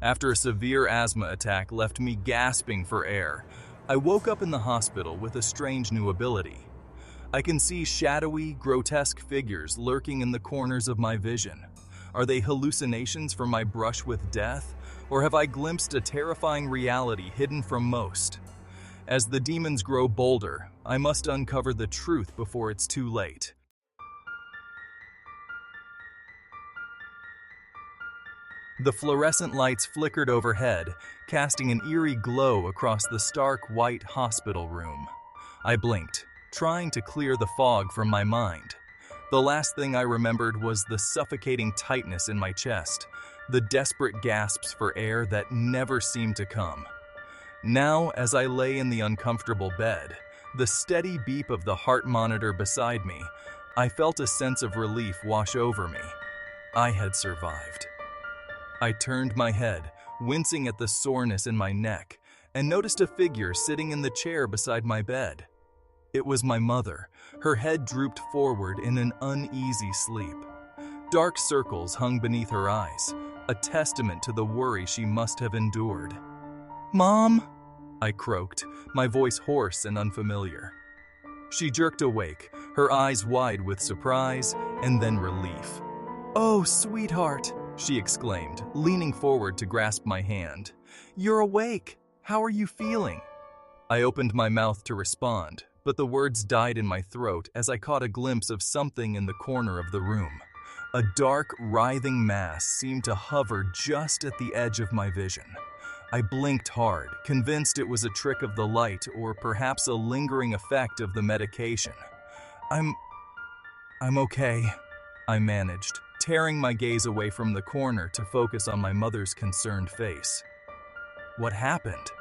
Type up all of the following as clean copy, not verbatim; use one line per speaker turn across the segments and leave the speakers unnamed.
after a severe asthma attack left me gasping for air. I woke up in the hospital with a strange new ability. I can see shadowy, grotesque figures lurking in the corners of my vision. Are they hallucinations from my brush with death, or have I glimpsed a terrifying reality hidden from most? As the demons grow bolder, I must uncover the truth before it's too late. The fluorescent lights flickered overhead, casting an eerie glow across the stark white hospital room. I blinked, trying to clear the fog from my mind. The last thing I remembered was the suffocating tightness in my chest, the desperate gasps for air that never seemed to come. Now, as I lay in the uncomfortable bed, the steady beep of the heart monitor beside me, I felt a sense of relief wash over me. I had survived. I turned my head, wincing at the soreness in my neck, and noticed a figure sitting in the chair beside my bed. It was my mother, her head drooped forward in an uneasy sleep. Dark circles hung beneath her eyes, a testament to the worry she must have endured. "Mom?" I croaked, my voice hoarse and unfamiliar. She jerked awake, her eyes wide with surprise and then relief. "Oh, sweetheart," she exclaimed, leaning forward to grasp my hand. "You're awake. How are you feeling?" I opened my mouth to respond, but the words died in my throat as I caught a glimpse of something in the corner of the room. A dark, writhing mass seemed to hover just at the edge of my vision. I blinked hard, convinced it was a trick of the light or perhaps a lingering effect of the medication. I'm okay," I managed, tearing my gaze away from the corner to focus on my mother's concerned face. "What happened?"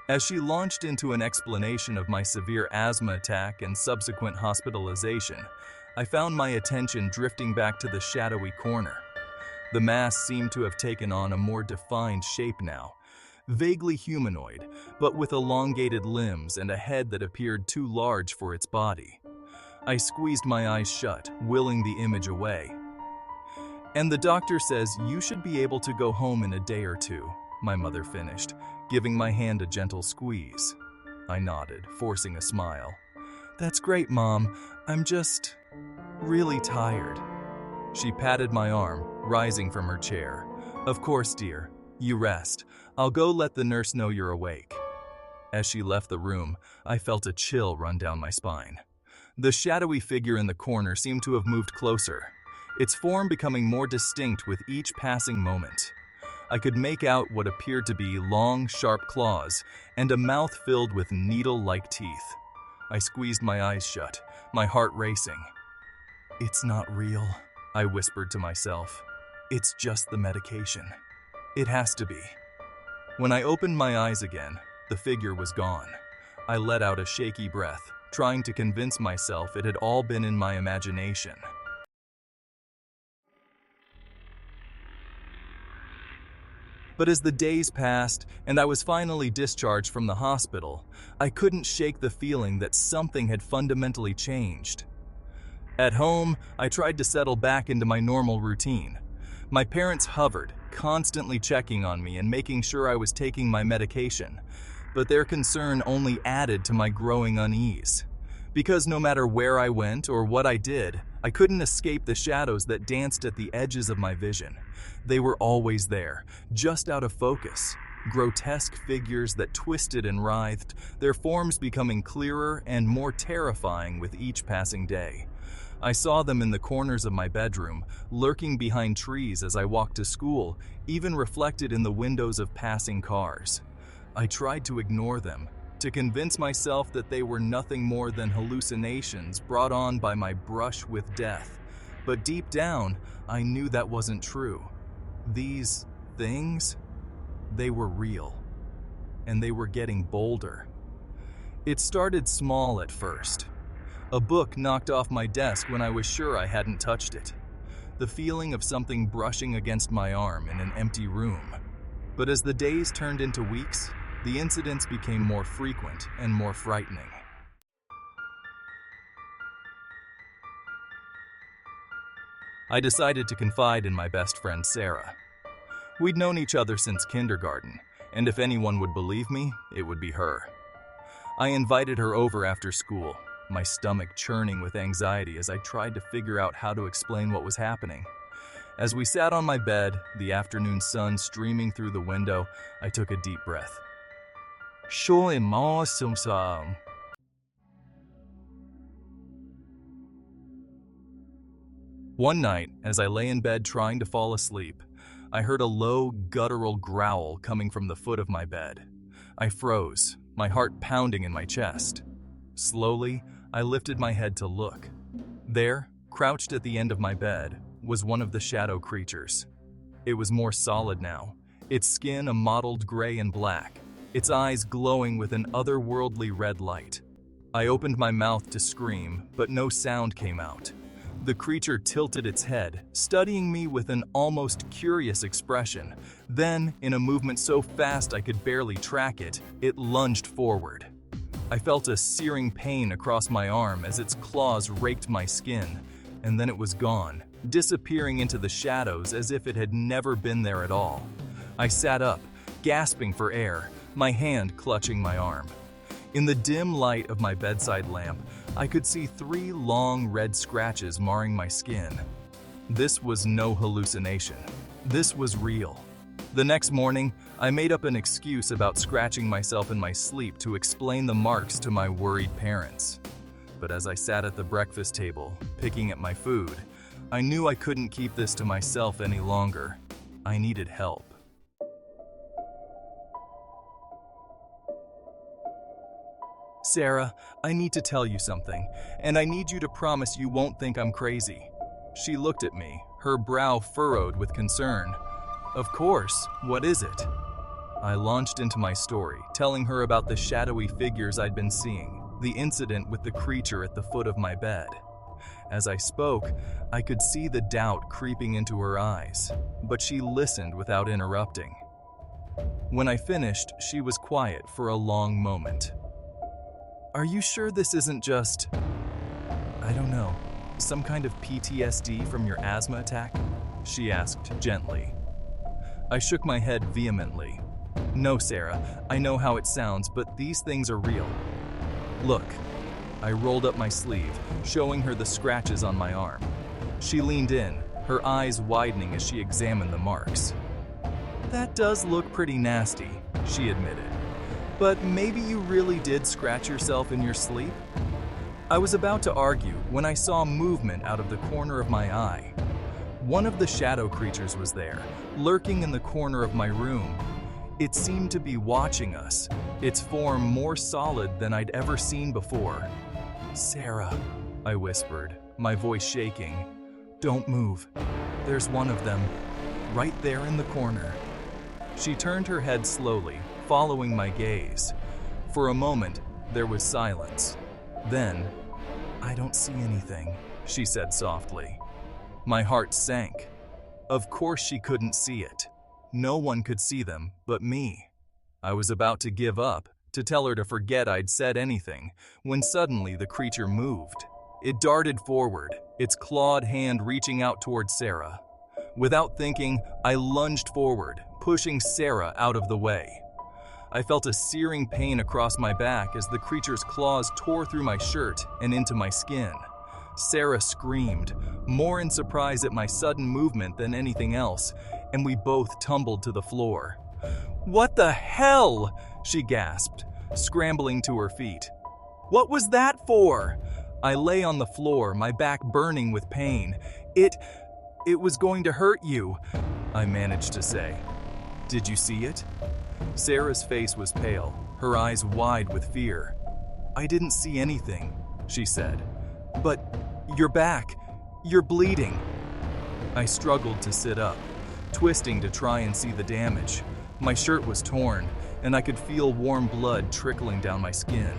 As she launched into an explanation of my severe asthma attack and subsequent hospitalization, I found my attention drifting back to the shadowy corner. The mass seemed to have taken on a more defined shape now, vaguely humanoid, but with elongated limbs and a head that appeared too large for its body. I squeezed my eyes shut, willing the image away. "And the doctor says you should be able to go home in a day or two," my mother finished, giving my hand a gentle squeeze. I nodded, forcing a smile. "That's great, Mom. I'm just really tired." She patted my arm, rising from her chair. "Of course, dear. You rest. I'll go let the nurse know you're awake." As she left the room, I felt a chill run down my spine. The shadowy figure in the corner seemed to have moved closer, its form becoming more distinct with each passing moment. I could make out what appeared to be long, sharp claws and a mouth filled with needle-like teeth. I squeezed my eyes shut, my heart racing. "It's not real," I whispered to myself. "It's just the medication. It has to be." When I opened my eyes again, the figure was gone. I let out a shaky breath, trying to convince myself it had all been in my imagination. But as the days passed and I was finally discharged from the hospital, I couldn't shake the feeling that something had fundamentally changed. At home, I tried to settle back into my normal routine. My parents hovered, constantly checking on me and making sure I was taking my medication, but their concern only added to my growing unease. Because no matter where I went or what I did, I couldn't escape the shadows that danced at the edges of my vision. They were always there, just out of focus. Grotesque figures that twisted and writhed, their forms becoming clearer and more terrifying with each passing day. I saw them in the corners of my bedroom, lurking behind trees as I walked to school, even reflected in the windows of passing cars. I tried to ignore them, to convince myself that they were nothing more than hallucinations brought on by my brush with death. But deep down, I knew that wasn't true. These things, they were real, and they were getting bolder. It started small at first. A book knocked off my desk when I was sure I hadn't touched it. The feeling of something brushing against my arm in an empty room. But as the days turned into weeks, the incidents became more frequent and more frightening. I decided to confide in my best friend Sarah. We'd known each other since kindergarten, and if anyone would believe me, it would be her. I invited her over after school, my stomach churning with anxiety as I tried to figure out how to explain what was happening. As we sat on my bed, the afternoon sun streaming through the window, I took a deep breath. One night, as I lay in bed trying to fall asleep, I heard a low, guttural growl coming from the foot of my bed. I froze, my heart pounding in my chest. Slowly, I lifted my head to look. There, crouched at the end of my bed, was one of the shadow creatures. It was more solid now, its skin a mottled gray and black, its eyes glowing with an otherworldly red light. I opened my mouth to scream, but no sound came out. The creature tilted its head, studying me with an almost curious expression. Then, in a movement so fast I could barely track it, it lunged forward. I felt a searing pain across my arm as its claws raked my skin, and then it was gone, disappearing into the shadows as if it had never been there at all. I sat up, gasping for air, my hand clutching my arm. In the dim light of my bedside lamp, I could see 3 long red scratches marring my skin. This was no hallucination. This was real. The next morning, I made up an excuse about scratching myself in my sleep to explain the marks to my worried parents. But as I sat at the breakfast table, picking at my food, I knew I couldn't keep this to myself any longer. I needed help. Sarah, I need to tell you something, and I need you to promise you won't think I'm crazy. She looked at me, her brow furrowed with concern. Of course, what is it? I launched into my story, telling her about the shadowy figures I'd been seeing, the incident with the creature at the foot of my bed. As I spoke, I could see the doubt creeping into her eyes, but she listened without interrupting. When I finished, she was quiet for a long moment. Are you sure this isn't just, I don't know, some kind of PTSD from your asthma attack? She asked gently. I shook my head vehemently. No, Sarah, I know how it sounds, but these things are real. Look. I rolled up my sleeve, showing her the scratches on my arm. She leaned in, her eyes widening as she examined the marks. That does look pretty nasty, she admitted. But maybe you really did scratch yourself in your sleep? I was about to argue when I saw movement out of the corner of my eye. One of the shadow creatures was there, lurking in the corner of my room. It seemed to be watching us, its form more solid than I'd ever seen before. Sarah, I whispered, my voice shaking. Don't move. There's one of them, right there in the corner. She turned her head slowly, following my gaze. For a moment, there was silence. Then, I don't see anything, she said softly. My heart sank. Of course she couldn't see it. No one could see them but me. I was about to give up, to tell her to forget I'd said anything, when suddenly the creature moved. It darted forward, its clawed hand reaching out toward Sarah. Without thinking, I lunged forward, pushing Sarah out of the way. I felt a searing pain across my back as the creature's claws tore through my shirt and into my skin. Sarah screamed, more in surprise at my sudden movement than anything else, and we both tumbled to the floor. What the hell? She gasped, scrambling to her feet. What was that for? I lay on the floor, my back burning with pain. It was going to hurt you, I managed to say. Did you see it? Sarah's face was pale, her eyes wide with fear. I didn't see anything, she said. But your back, you're bleeding. I struggled to sit up, twisting to try and see the damage. My shirt was torn, and I could feel warm blood trickling down my skin.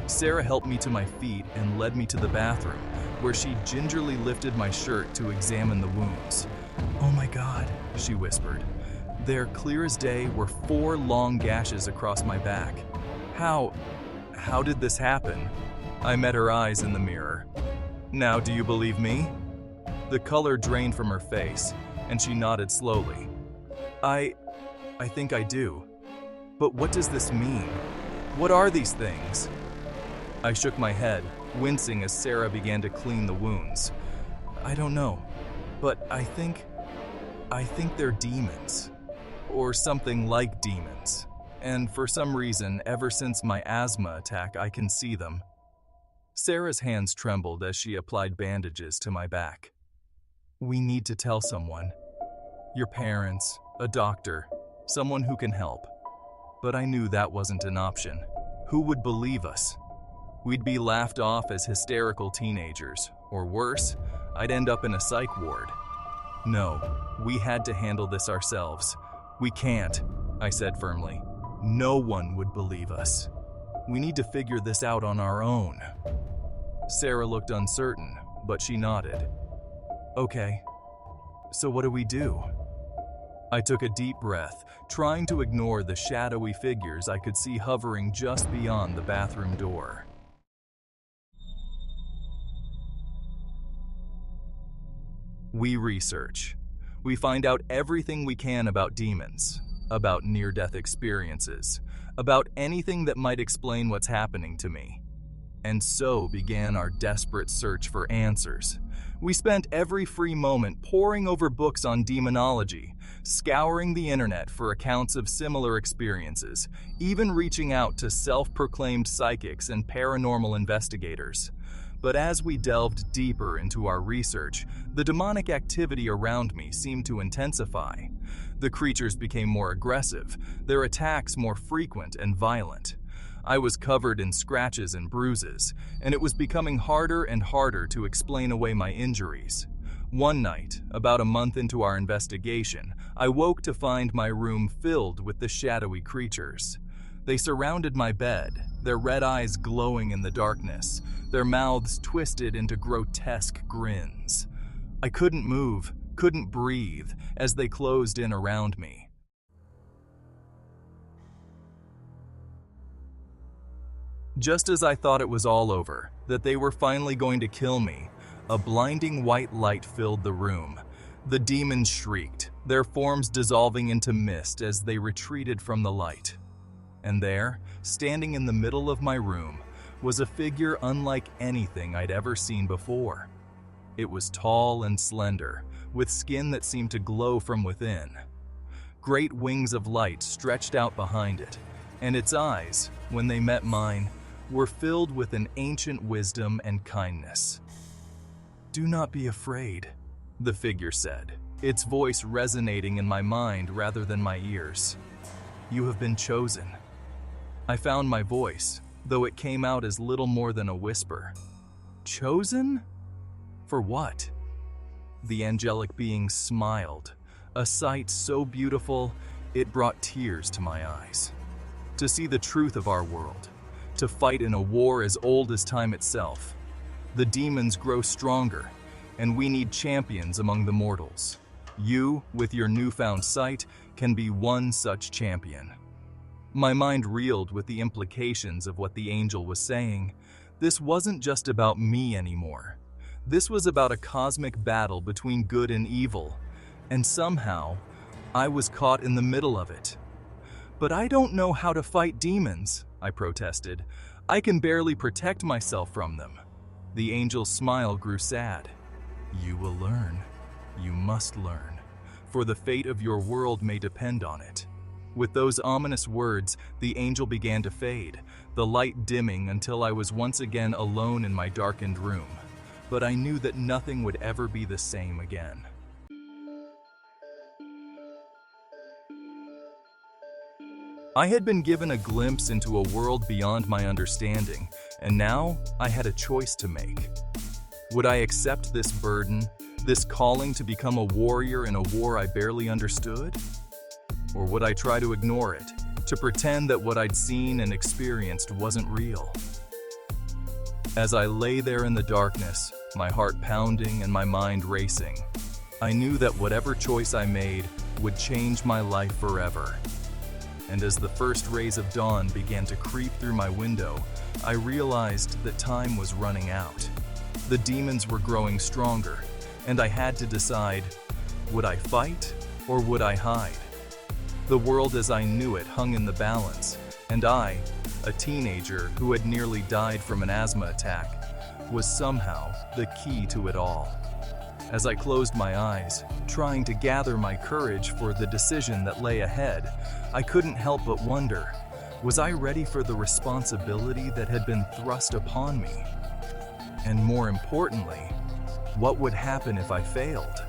Sarah helped me to my feet and led me to the bathroom, where she gingerly lifted my shirt to examine the wounds. Oh my God, she whispered. There, clear as day, were 4 long gashes across my back. How did this happen? I met her eyes in the mirror. Now, do you believe me? The color drained from her face, and she nodded slowly. I think I do. But what does this mean? What are these things? I shook my head, wincing as Sarah began to clean the wounds. I don't know, but I think they're demons. Or something like demons. And for some reason, ever since my asthma attack, I can see them. Sarah's hands trembled as she applied bandages to my back. We need to tell someone. Your parents, a doctor, someone who can help. But I knew that wasn't an option. Who would believe us? We'd be laughed off as hysterical teenagers, or worse, I'd end up in a psych ward. No, we had to handle this ourselves. We can't, I said firmly. No one would believe us. We need to figure this out on our own. Sarah looked uncertain, but she nodded. Okay, so what do we do? I took a deep breath, trying to ignore the shadowy figures I could see hovering just beyond the bathroom door. We research. We find out everything we can about demons, about near-death experiences, about anything that might explain what's happening to me. And so began our desperate search for answers. We spent every free moment poring over books on demonology, scouring the internet for accounts of similar experiences, even reaching out to self-proclaimed psychics and paranormal investigators. But as we delved deeper into our research, the demonic activity around me seemed to intensify. The creatures became more aggressive, their attacks more frequent and violent. I was covered in scratches and bruises, and it was becoming harder and harder to explain away my injuries. One night, about a month into our investigation, I woke to find my room filled with the shadowy creatures. They surrounded my bed, their red eyes glowing in the darkness, their mouths twisted into grotesque grins. I couldn't move, couldn't breathe, as they closed in around me. Just as I thought it was all over, that they were finally going to kill me, a blinding white light filled the room. The demons shrieked, their forms dissolving into mist as they retreated from the light. And there, standing in the middle of my room, was a figure unlike anything I'd ever seen before. It was tall and slender, with skin that seemed to glow from within. Great wings of light stretched out behind it, and its eyes, when they met mine, were filled with an ancient wisdom and kindness. "Do not be afraid," the figure said, its voice resonating in my mind rather than my ears. "You have been chosen." I found my voice, though it came out as little more than a whisper. Chosen? For what? The angelic being smiled, a sight so beautiful it brought tears to my eyes. To see the truth of our world, to fight in a war as old as time itself. The demons grow stronger, and we need champions among the mortals. You, with your newfound sight, can be one such champion. My mind reeled with the implications of what the angel was saying. This wasn't just about me anymore. This was about a cosmic battle between good and evil, and somehow, I was caught in the middle of it. "But I don't know how to fight demons," I protested. "I can barely protect myself from them." The angel's smile grew sad. "You will learn. You must learn, for the fate of your world may depend on it." With those ominous words, the angel began to fade, the light dimming until I was once again alone in my darkened room. But I knew that nothing would ever be the same again. I had been given a glimpse into a world beyond my understanding, and now I had a choice to make. Would I accept this burden, this calling to become a warrior in a war I barely understood? Or would I try to ignore it, to pretend that what I'd seen and experienced wasn't real? As I lay there in the darkness, my heart pounding and my mind racing, I knew that whatever choice I made would change my life forever. And as the first rays of dawn began to creep through my window, I realized that time was running out. The demons were growing stronger, and I had to decide, would I fight or would I hide? The world as I knew it hung in the balance, and I, a teenager who had nearly died from an asthma attack, was somehow the key to it all. As I closed my eyes, trying to gather my courage for the decision that lay ahead, I couldn't help but wonder, was I ready for the responsibility that had been thrust upon me? And more importantly, what would happen if I failed?